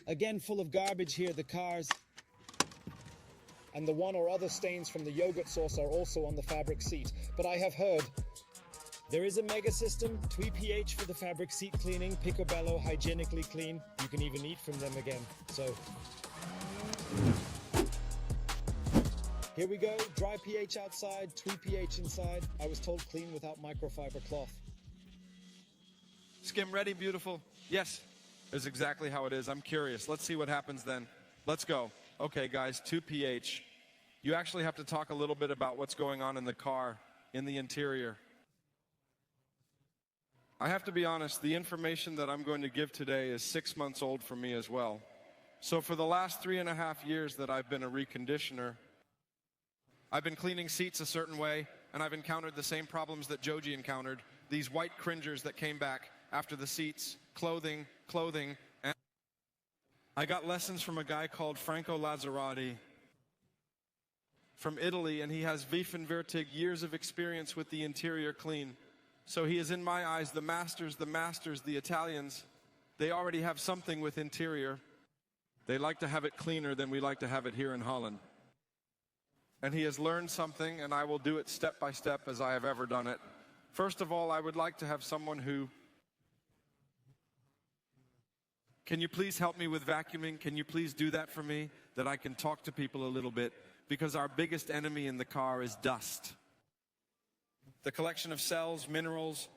Again, full of garbage here, the cars. And the one or other stains from the yogurt sauce are also on the fabric seat. But I have heard there is a mega system, TwePH for the fabric seat cleaning, Picobello hygienically clean. You can even eat from them again. So here we go, dry pH outside, TwePH inside. I was told clean without microfiber cloth. Skim ready, beautiful? Yes, is exactly how it is. I'm curious. Let's see what happens then. Let's go. Okay, guys, 2pH. You actually have to talk a little bit about what's going on in the car, in the interior. I have to be honest, the information that I'm going to give today is 6 months old for me as well. So for the last 3.5 years that I've been a reconditioner, I've been cleaning seats a certain way, and I've encountered the same problems that Joji encountered, these white cringers that came back after the seats, clothing, and I got lessons from a guy called Franco Lazzarati from Italy, and he has Viefenvertig, years of experience with the interior clean. So he is, in my eyes, the masters, the Italians. They already have something with interior. They like to have it cleaner than we like to have it here in Holland. And he has learned something, and I will do it step by step as I have ever done it. First of all, I would like to have someone who... Can you please help me with vacuuming? Can you please do that for me, that I can talk to people a little bit? Because our biggest enemy in the car is dust. The collection of cells, minerals,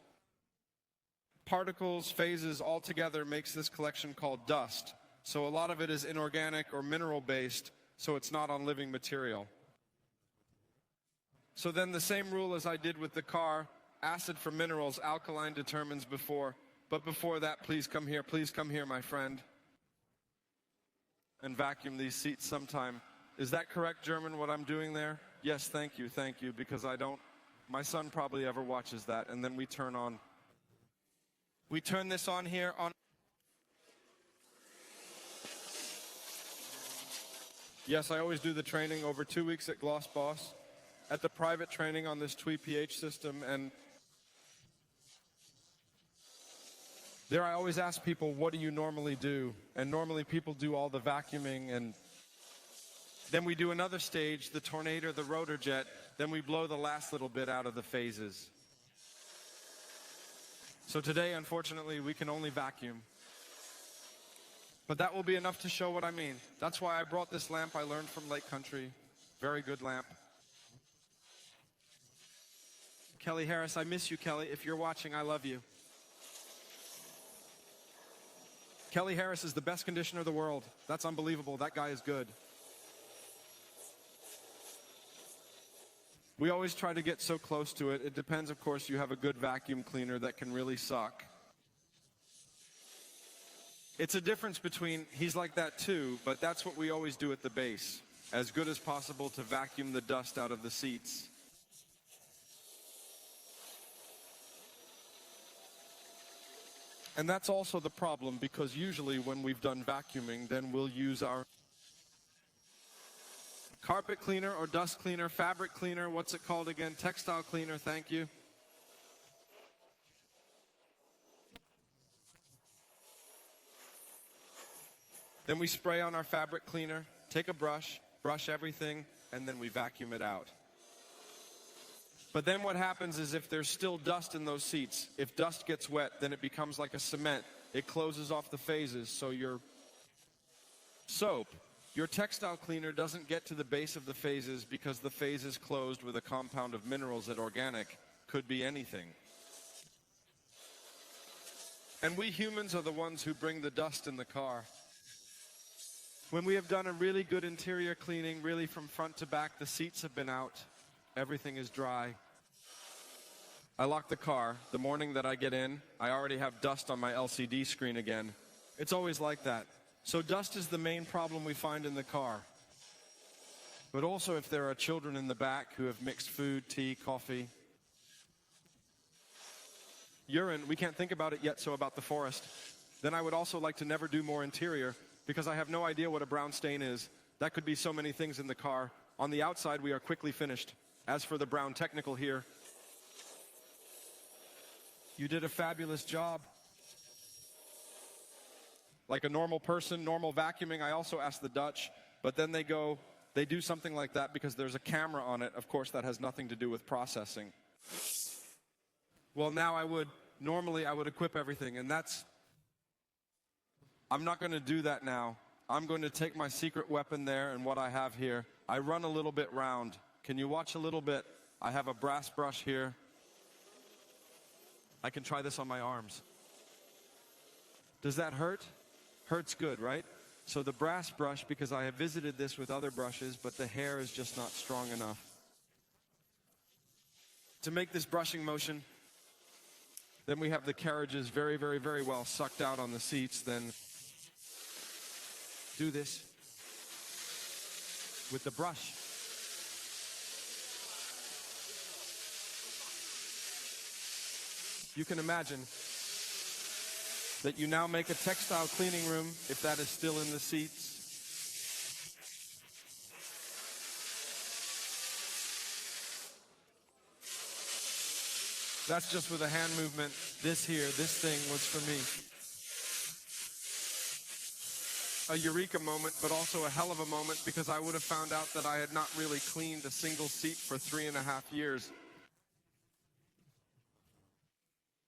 particles, phases all together makes this collection called dust. So a lot of it is inorganic or mineral-based, so it's not on living material. So then the same rule as I did with the car, acid for minerals, alkaline determines before. But before that, please come here, my friend, and vacuum these seats sometime. Is that correct, German, what I'm doing there? Yes, thank you, because my son probably ever watches that, and then we turn this on here on. Yes, I always do the training over 2 weeks at Gloss Boss, at the private training on this TwePH system, and there I always ask people, what do you normally do? And normally people do all the vacuuming, and then we do another stage, the tornado, the rotor jet, then we blow the last little bit out of the phases. So today, unfortunately, we can only vacuum. But that will be enough to show what I mean. That's why I brought this lamp I learned from Lake Country. Very good lamp. Kelly Harris, I miss you, Kelly. If you're watching, I love you. Kelly Harris is the best conditioner in the world. That's unbelievable. That guy is good. We always try to get so close to it. It depends, of course, you have a good vacuum cleaner that can really suck. It's a difference between, he's like that too, but that's what we always do at the base. As good as possible to vacuum the dust out of the seats. And that's also the problem, because usually when we've done vacuuming, then we'll use our carpet cleaner or dust cleaner, fabric cleaner, what's it called again? Textile cleaner, thank you. Then we spray on our fabric cleaner, take a brush, brush everything, and then we vacuum it out. But then what happens is if there's still dust in those seats, if dust gets wet, then it becomes like a cement. It closes off the phases, so your soap, your textile cleaner doesn't get to the base of the phases because the phase is closed with a compound of minerals that organic could be anything. And we humans are the ones who bring the dust in the car. When we have done a really good interior cleaning, really from front to back, the seats have been out, everything is dry. I lock the car. The morning that I get in, I already have dust on my LCD screen again. It's always like that. So dust is the main problem we find in the car. But also if there are children in the back who have mixed food, tea, coffee. Urine, we can't think about it yet, so about the forest. Then I would also like to never do more interior, because I have no idea what a brown stain is. That could be so many things in the car. On the outside, we are quickly finished. As for the brown technical here, you did a fabulous job. like a normal person, normal vacuuming. I also ask the Dutch, but then they do something like that because there's a camera on it. Of course, that has nothing to do with processing. Well, now normally I would equip everything, and I'm not going to do that now. I'm going to take my secret weapon there and what I have here. I run a little bit round. Can you watch a little bit? I have a brass brush here. I can try this on my arms. Does that hurt? Hurts good, right? So the brass brush, because I have visited this with other brushes, but the hair is just not strong enough. To make this brushing motion, then we have the carriages very, very, very well sucked out on the seats. Then do this with the brush. You can imagine that you now make a textile cleaning room, if that is still in the seats. That's just with a hand movement. This thing was for me. A eureka moment, but also a hell of a moment, because I would have found out that I had not really cleaned a single seat for 3.5 years.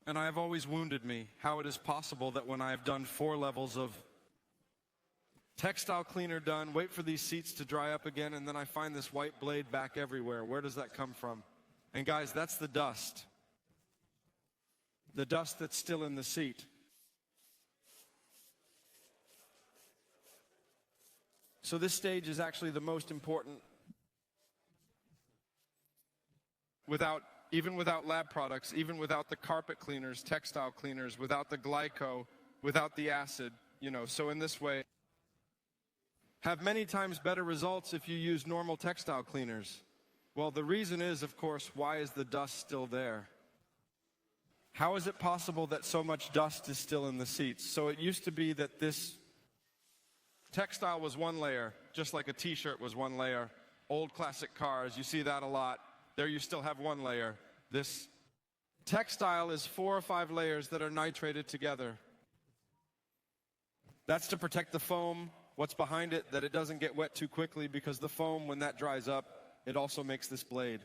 And I have always wounded me how it is possible that when I have done 4 levels of textile cleaner done, wait for these seats to dry up again, and then I find this white blade back everywhere. Where does that come from? And guys, that's the dust. The dust that's still in the seat. So this stage is actually the most important. Even without lab products, even without the carpet cleaners, textile cleaners, without the glyco, without the acid, so in this way, have many times better results if you use normal textile cleaners. Well, the reason is, of course, why is the dust still there? How is it possible that so much dust is still in the seats? So it used to be that this textile was one layer, just like a t-shirt was one layer. Old classic cars, you see that a lot. There you still have one layer. This textile is 4 or 5 layers that are nitrated together. That's to protect the foam, what's behind it, that it doesn't get wet too quickly, because the foam, when that dries up, it also makes this blade.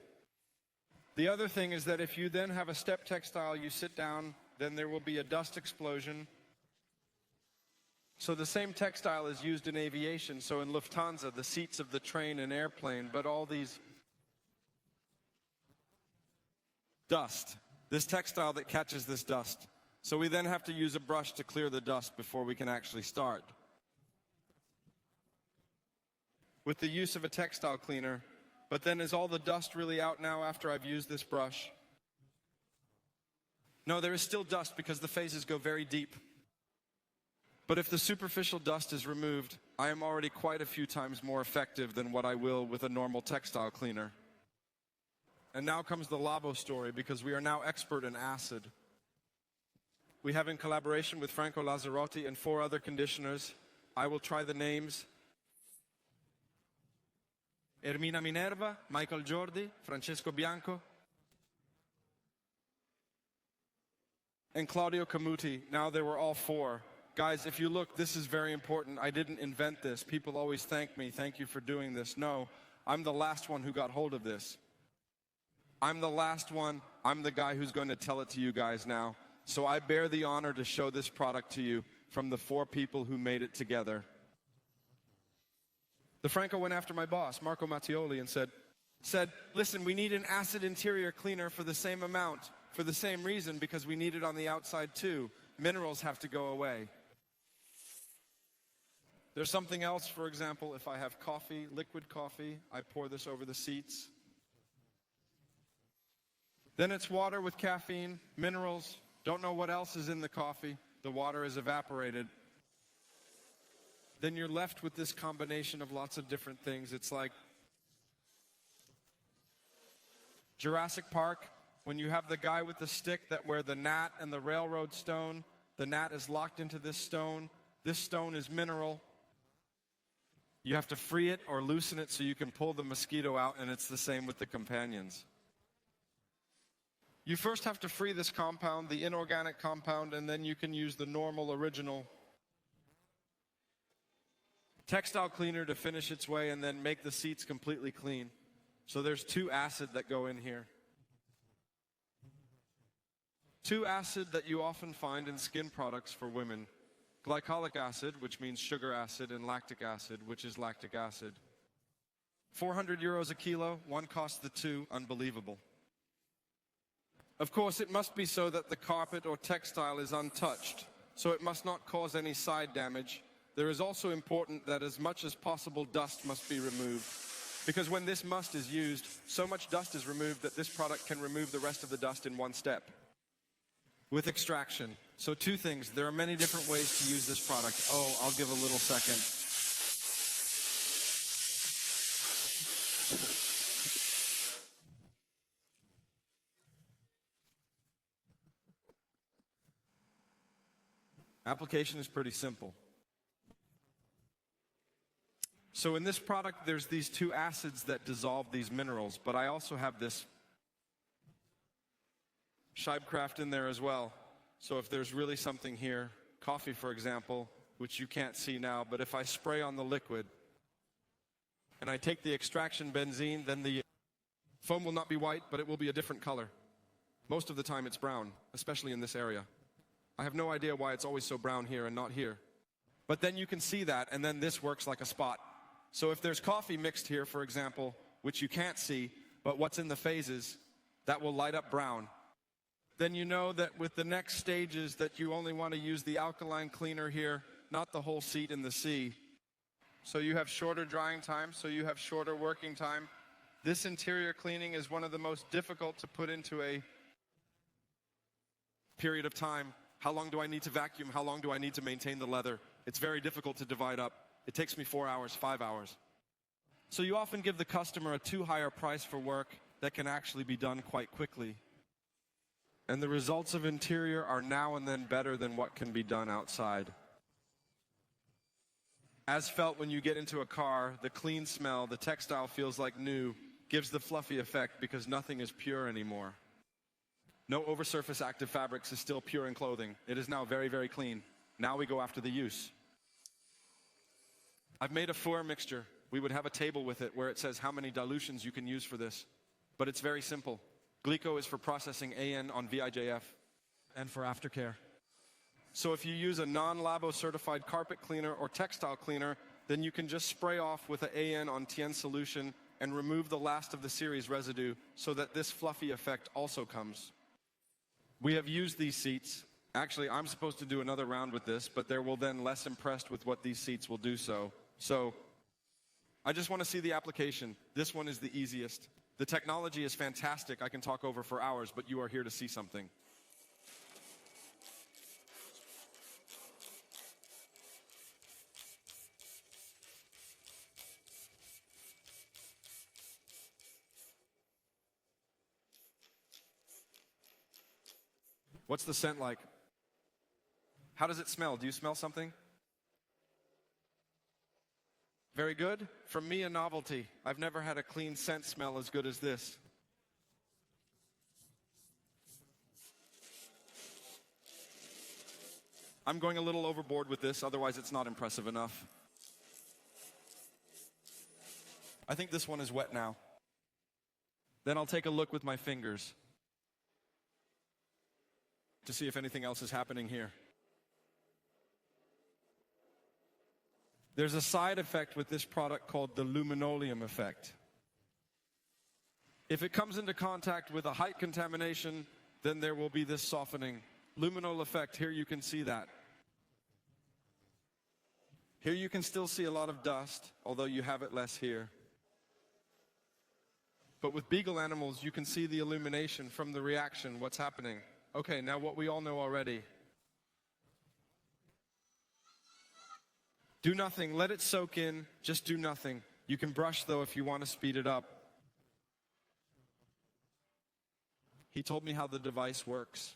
The other thing is that if you then have a step textile, you sit down, then there will be a dust explosion. So the same textile is used in aviation. So in Lufthansa, the seats of the train and airplane, but all these dust, this textile that catches this dust. So we then have to use a brush to clear the dust before we can actually start. With the use of a textile cleaner, but then is all the dust really out now after I've used this brush? No, there is still dust because the phases go very deep. But if the superficial dust is removed, I am already quite a few times more effective than what I will with a normal textile cleaner. And now comes the Labo story, because we are now expert in acid. We have, in collaboration with Franco Lazzarotti and 4 other conditioners, I will try the names: Ermina Minerva, Michael Jordi, Francesco Bianco, and Claudio Camuti. Now they were all 4. Guys, if you look, this is very important. I didn't invent this. People always thank me. Thank you for doing this. No, I'm the last one who got hold of this. I'm the last one. I'm the guy who's going to tell it to you guys now. So I bear the honor to show this product to you from the 4 people who made it together. The Franco went after my boss, Marco Mattioli, and said, listen, we need an acid interior cleaner for the same amount, for the same reason, because we need it on the outside too. Minerals have to go away. There's something else, for example, if I have coffee, liquid coffee, I pour this over the seats. Then it's water with caffeine, minerals, don't know what else is in the coffee, the water is evaporated. Then you're left with this combination of lots of different things. It's like Jurassic Park, when you have the guy with the stick where the gnat and the railroad stone, the gnat is locked into this stone is mineral. You have to free it or loosen it so you can pull the mosquito out, and it's the same with the companions. You first have to free this compound, the inorganic compound, and then you can use the normal, original textile cleaner to finish its way and then make the seats completely clean. So there's 2 acid that go in here. 2 acid that you often find in skin products for women. Glycolic acid, which means sugar acid, and lactic acid, which is lactic acid. 400 euros a kilo, one costs the 2, unbelievable. Of course, it must be so that the carpet or textile is untouched, so it must not cause any side damage. There is also important that as much as possible dust must be removed, because when this must is used, so much dust is removed that this product can remove the rest of the dust in one step. With extraction. So 2 things. There are many different ways to use this product. Oh, I'll give a little second. Application is pretty simple. So in this product, there's these 2 acids that dissolve these minerals, but I also have this Scheibkraft in there as well. So if there's really something here, coffee for example, which you can't see now, but if I spray on the liquid and I take the extraction benzene, then the foam will not be white, but it will be a different color. Most of the time it's brown, especially in this area. I have no idea why it's always so brown here and not here. But then you can see that, and then this works like a spot. So if there's coffee mixed here, for example, which you can't see, but what's in the phases, that will light up brown. Then you know that with the next stages that you only want to use the alkaline cleaner here, not the whole seat in the sea. So you have shorter drying time, so you have shorter working time. This interior cleaning is one of the most difficult to put into a period of time. How long do I need to vacuum? How long do I need to maintain the leather? It's very difficult to divide up. It takes me 4 hours, 5 hours. So you often give the customer a too high a price for work that can actually be done quite quickly. And the results of interior are now and then better than what can be done outside. As felt when you get into a car, the clean smell, the textile feels like new, gives the fluffy effect because nothing is pure anymore. No oversurface active fabrics is still pure in clothing. It is now very, very clean. Now we go after the use. I've made a four mixture. We would have a table with it where it says how many dilutions you can use for this. But it's very simple. Glico is for processing AN on VIJF and for aftercare. So if you use a non-Labo certified carpet cleaner or textile cleaner, then you can just spray off with an AN on TN solution and remove the last of the series residue so that this fluffy effect also comes. We have used these seats. Actually, I'm supposed to do another round with this, but they're then less impressed with what these seats will do so. So I just want to see the application. This one is the easiest. The technology is fantastic. I can talk over for hours, but you are here to see something. What's the scent like? How does it smell? Do you smell something? Very good. From me, a novelty. I've never had a clean scent smell as good as this. I'm going a little overboard with this, otherwise it's not impressive enough. I think this one is wet now. Then I'll take a look with my fingers to see if anything else is happening here. There's a side effect with this product called the luminolium effect. If it comes into contact with a height contamination, then there will be this softening. Luminol effect, here you can see that. Here you can still see a lot of dust, although you have it less here. But with beagle animals, you can see the illumination from the reaction, what's happening. Okay, now what we all know already. Do nothing, let it soak in, just do nothing. You can brush though if you want to speed it up. He told me how the device works.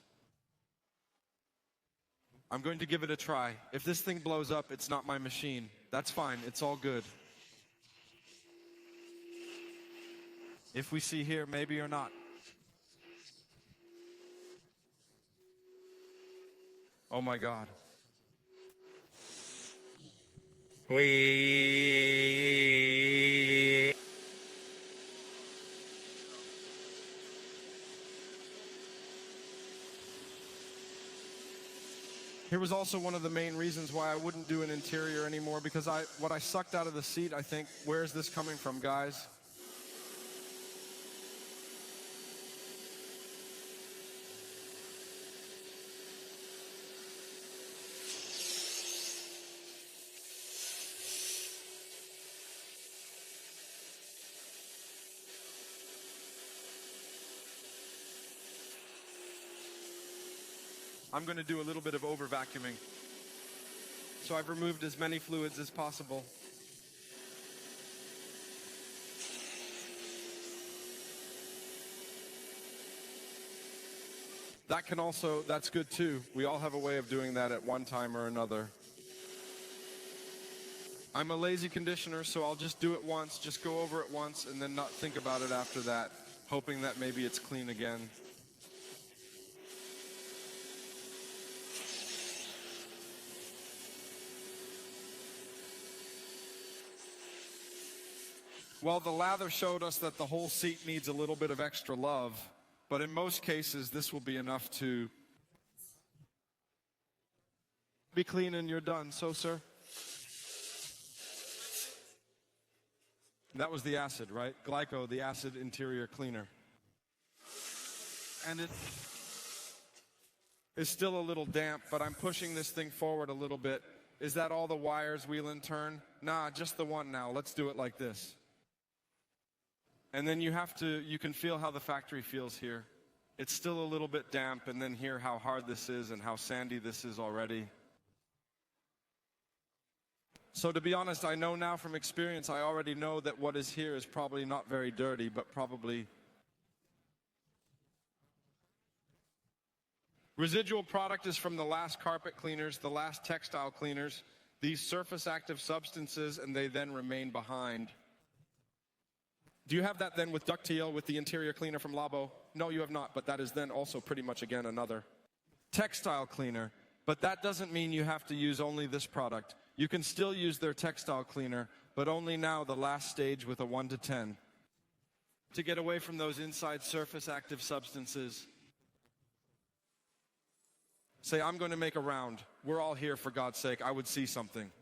I'm going to give it a try. If this thing blows up, it's not my machine. That's fine, it's all good. If we see here, maybe or not. Oh my God. We. Here was also one of the main reasons why I wouldn't do an interior anymore, because what I sucked out of the seat, I think, where is this coming from, guys? I'm going to do a little bit of over vacuuming. So I've removed as many fluids as possible. That's good too. We all have a way of doing that at one time or another. I'm a lazy conditioner, so I'll just do it once, just go over it once, and then not think about it after that, hoping that maybe it's clean again. Well, the lather showed us that the whole seat needs a little bit of extra love, but in most cases, this will be enough to be clean and you're done. So, sir? That was the acid, right? Glyco, the acid interior cleaner. And it is still a little damp, but I'm pushing this thing forward a little bit. Is that all the wires, wheel and turn? Nah, just the one now. Let's do it like this. And then you can feel how the factory feels here. It's still a little bit damp, and then hear how hard this is and how sandy this is already. So to be honest, I know now from experience, I already know that what is here is probably not very dirty, but probably residual product is from the last carpet cleaners, the last textile cleaners, these surface active substances, and they then remain behind. Do you have that then with Ductile, with the interior cleaner from Labo? No, you have not, but that is then also pretty much, again, another textile cleaner. But that doesn't mean you have to use only this product. You can still use their textile cleaner, but only now the last stage with a 1 to 10. To get away from those inside surface active substances. Say, I'm going to make a round. We're all here, for God's sake. I would see something.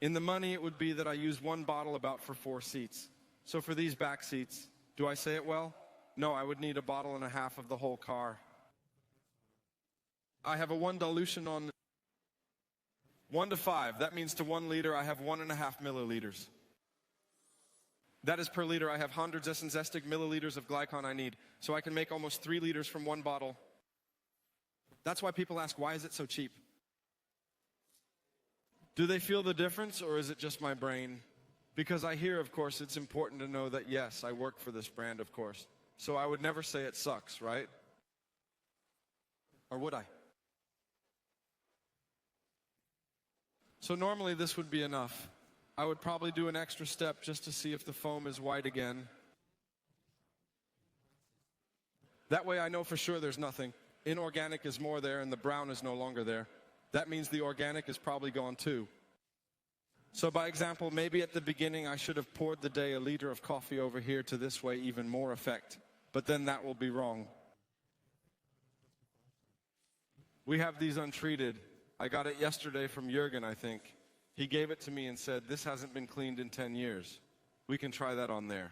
In the money, it would be that I use one bottle about for 4 seats. So for these back seats, do I say it well? No, I would need a bottle and a half of the whole car. I have a 1 dilution on 1 to 5. That means to 1 liter, I have 1.5 milliliters. That is per liter. I have hundreds and zestig milliliters of glycon I need. So I can make almost 3 liters from 1 bottle. That's why people ask, why is it so cheap? Do they feel the difference, or is it just my brain? Because I hear, of course, it's important to know that, yes, I work for this brand, of course. So I would never say it sucks, right? Or would I? So normally this would be enough. I would probably do an extra step just to see if the foam is white again. That way I know for sure there's nothing. Inorganic is more there and the brown is no longer there. That means the organic is probably gone too. So by example, maybe at the beginning I should have poured the day a liter of coffee over here to this way even more effect. But then that will be wrong. We have these untreated. I got it yesterday from Jürgen, I think. He gave it to me and said, this hasn't been cleaned in 10 years. We can try that on there.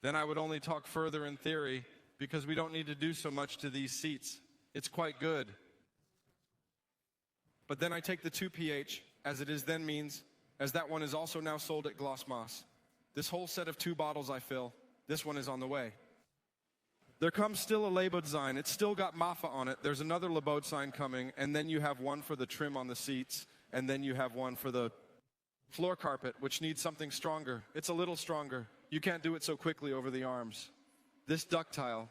Then I would only talk further in theory because we don't need to do so much to these seats. It's quite good. But then I take the 2 pH, as it is then means, as that one is also now sold at Glossmas. This whole set of 2 bottles I fill, this one is on the way. There comes still a Labo design. It's still got Mafa on it. There's another Labo sign coming, and then you have one for the trim on the seats, and then you have one for the floor carpet, which needs something stronger. It's a little stronger. You can't do it so quickly over the arms. This Ductile,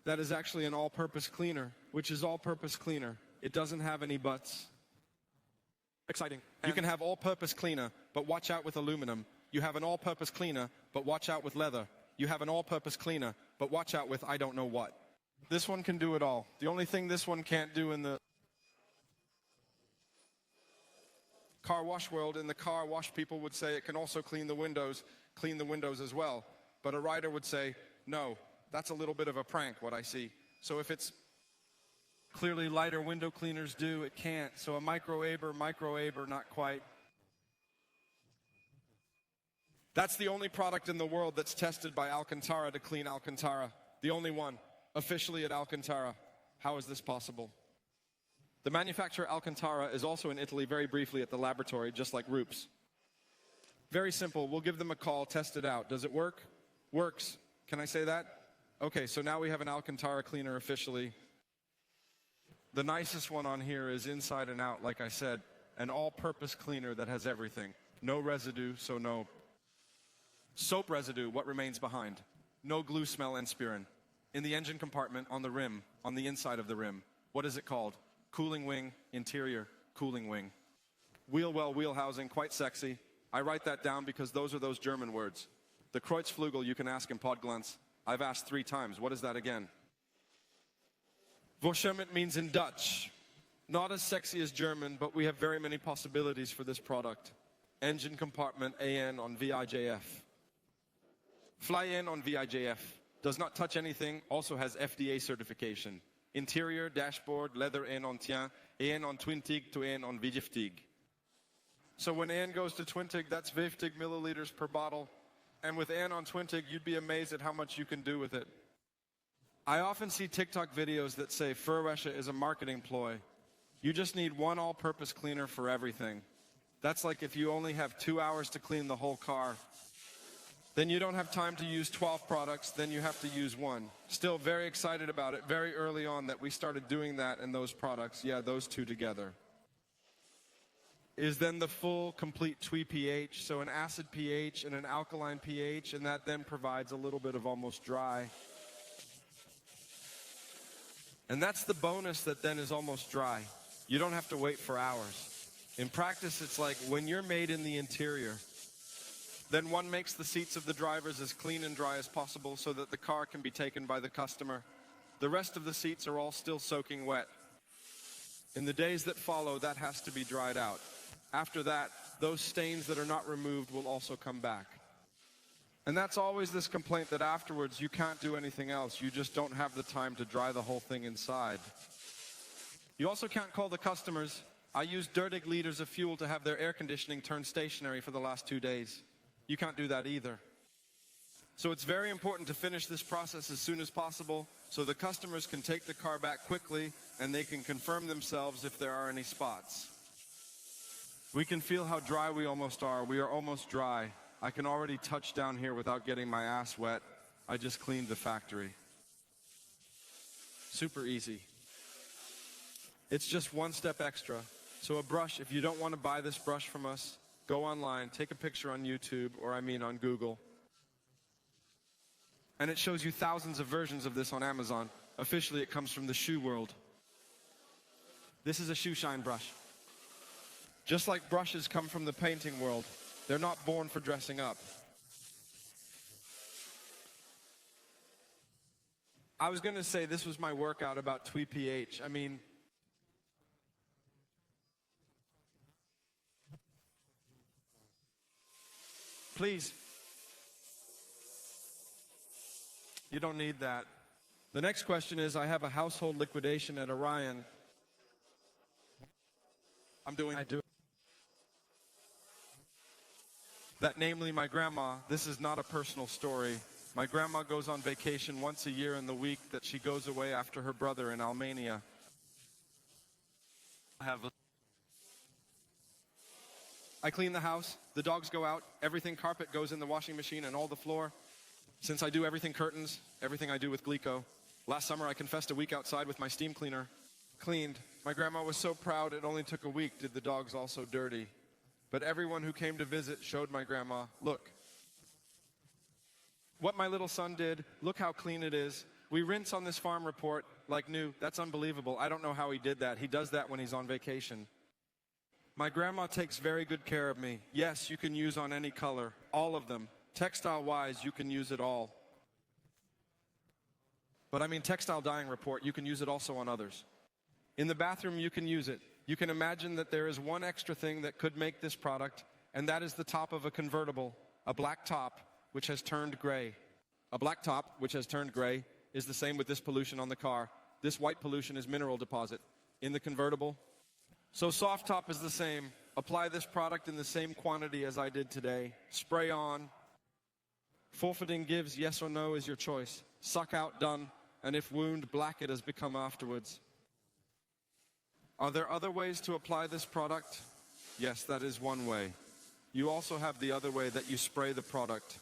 that is actually an all-purpose cleaner, which is all-purpose cleaner. It doesn't have any buts. Exciting. You can have all-purpose cleaner, but watch out with aluminum. You have an all-purpose cleaner, but watch out with leather. You have an all-purpose cleaner, but watch out with I don't know what. This one can do it all. The only thing this one can't do in the car wash world, in the car wash, people would say it can also clean the windows as well. But a rider would say, no, that's a little bit of a prank, what I see. So if it's clearly lighter window cleaners do, it can't. So a micro aber, not quite. That's the only product in the world that's tested by Alcantara to clean Alcantara. The only one, officially at Alcantara. How is this possible? The manufacturer Alcantara is also in Italy very briefly at the laboratory, just like Roops. Very simple. We'll give them a call, test it out. Does it work? Works. Can I say that? Okay, so now we have an Alcantara cleaner officially. The nicest one on here is inside and out, like I said. An all-purpose cleaner that has everything. No residue, so no soap residue. What remains behind? No glue smell and spirin. In the engine compartment, on the rim, on the inside of the rim. What is it called? Cooling wing, interior, cooling wing. Wheel well, wheel housing, quite sexy. I write that down because those are those German words. The Kreuzflügel, you can ask in Podglanz. I've asked 3 times. What is that again? Vorschirmend means in Dutch. Not as sexy as German, but we have very many possibilities for this product. Engine compartment, AN on VIJF. Fly in on VIJF. Does not touch anything, also has FDA certification. Interior, dashboard, leather en entretien, en on 20 to en on 50. So when en goes to 20, that's 50 milliliters per bottle. And with en on 20, you'd be amazed at how much you can do with it. I often see TikTok videos that say Furwäsche is a marketing ploy. You just need one all-purpose cleaner for everything. That's like if you only have 2 hours to clean the whole car. Then you don't have time to use 12 products, then you have to use one. Still very excited about it, very early on that we started doing that in those products. Yeah, those two together. Is then the full, complete TWE pH, so an acid pH and an alkaline pH, and that then provides a little bit of almost dry. And that's the bonus that then is almost dry. You don't have to wait for hours. In practice, it's like when you're made in the interior, then one makes the seats of the drivers as clean and dry as possible so that the car can be taken by the customer. The rest of the seats are all still soaking wet. In the days that follow, that has to be dried out. After that, those stains that are not removed will also come back. And that's always this complaint that afterwards you can't do anything else. You just don't have the time to dry the whole thing inside. You also can't call the customers. I used dirtig liters of fuel to have their air conditioning turn stationary for the last 2 days. You can't do that either. So it's very important to finish this process as soon as possible so the customers can take the car back quickly and they can confirm themselves if there are any spots. We can feel how dry we almost are. We are almost dry. I can already touch down here without getting my ass wet. I just cleaned the factory. Super easy. It's just one step extra. So a brush, if you don't want to buy this brush from us, go online, take a picture on YouTube, or on Google. And it shows you thousands of versions of this on Amazon. Officially, it comes from the shoe world. This is a shoe shine brush. Just like brushes come from the painting world, they're not born for dressing up. I was going to say this was my workout about TWE pH. Please. You don't need that. The next question is, I have a household liquidation at Orion. I do. That namely my grandma. This is not a personal story. My grandma goes on vacation once a year in the week that she goes away after her brother in Albania. I clean the house, the dogs go out, everything carpet goes in the washing machine and all the floor. Since I do everything curtains, everything I do with Glico. Last summer I confessed a week outside with my steam cleaner. Cleaned. My grandma was so proud it only took a week. Did the dogs also dirty? But everyone who came to visit showed my grandma, look. What my little son did, look how clean it is. We rinse on this farm report like new. That's unbelievable. I don't know how he did that. He does that when he's on vacation. My grandma takes very good care of me. Yes, you can use on any color, all of them. Textile-wise, you can use it all. But I mean textile dyeing report, you can use it also on others. In the bathroom, you can use it. You can imagine that there is one extra thing that could make this product, and that is the top of a convertible, a black top, which has turned gray. A black top, which has turned gray, is the same with this pollution on the car. This white pollution is mineral deposit. In the convertible, so soft top is the same. Apply this product in the same quantity as I did today. Spray on. Full fitting gives, yes or no is your choice. Suck out, done. And if wound, black it has become afterwards. Are there other ways to apply this product? Yes, that is one way. You also have the other way that you spray the product.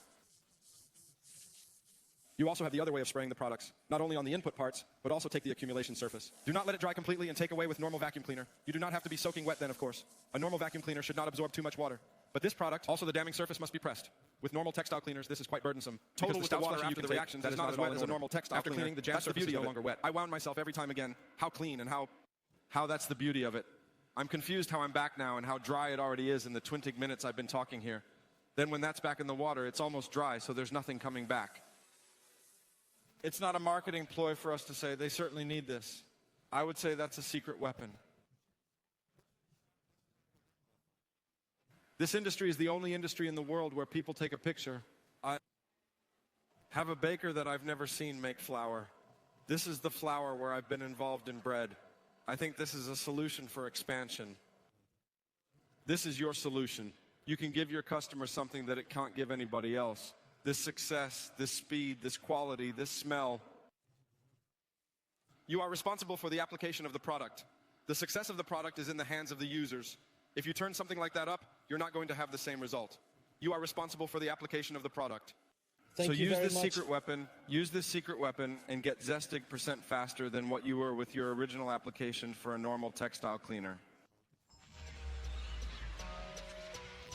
You also have the other way of spraying the products, not only on the input parts, but also take the accumulation surface. Do not let it dry completely and take away with normal vacuum cleaner. You do not have to be soaking wet then, of course. A normal vacuum cleaner should not absorb too much water. But this product, also the damming surface must be pressed. With normal textile cleaners, this is quite burdensome. Total with the water after the reaction, reaction, that is not as wet as a normal textile after cleaner. Cleaning, the jam surface is no longer wet. I wound myself every time again. How clean and how that's the beauty of it. I'm confused how I'm back now and how dry it already is in the 20 minutes I've been talking here. Then when that's back in the water, it's almost dry, so there's nothing coming back. It's not a marketing ploy for us to say they certainly need this. I would say that's a secret weapon. This industry is the only industry in the world where people take a picture. I have a baker that I've never seen make flour. This is the flour where I've been involved in bread. I think this is a solution for expansion. This is your solution. You can give your customer something that it can't give anybody else. This success, this speed, this quality, this smell. You are responsible for the application of the product. The success of the product is in the hands of the users. If you turn something like that up, you're not going to have the same result. You are responsible for the application of the product. Thank you use very this much. use this secret weapon and get Zestig % faster than what you were with your original application for a normal textile cleaner.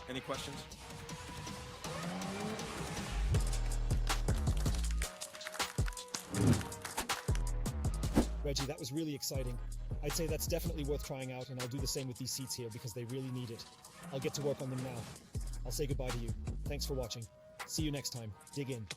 Any questions? Reggie, that was really exciting. I'd say that's definitely worth trying out, and I'll do the same with these seats here because they really need it. I'll get to work on them now. I'll say goodbye to you. Thanks for watching. See you next time. Dig in.